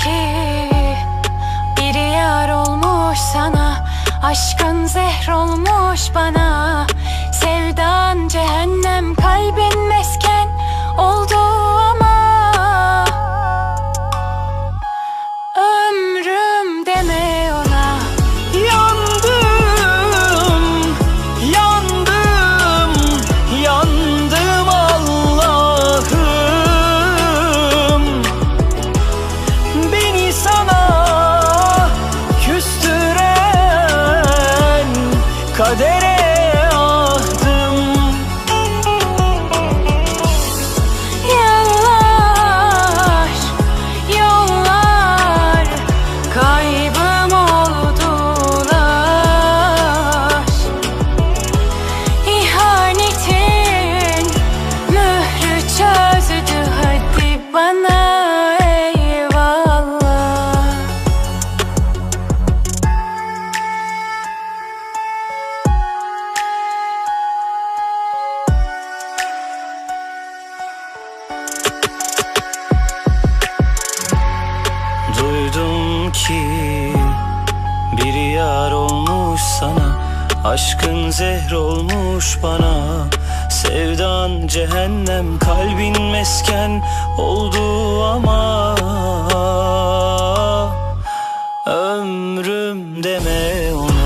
ki biri yar olmuş sana, aşkın zehr olmuş bana. Sevdan cehennem, kalbin mesken oldu ama ömrüm deme ona. Yandım, yandım, yandım Allah'ım. Beni sana küstüren kadere ahdım. Yıllar, yollar kaybım oldular. İhanetin mührü çözdü, hadi bana eyvallah. Duydum ki biri yar olmuş sana, aşkın zehr olmuş bana. Sevdan cehennem, kalbin mesken oldu ama ömrüm deme ona.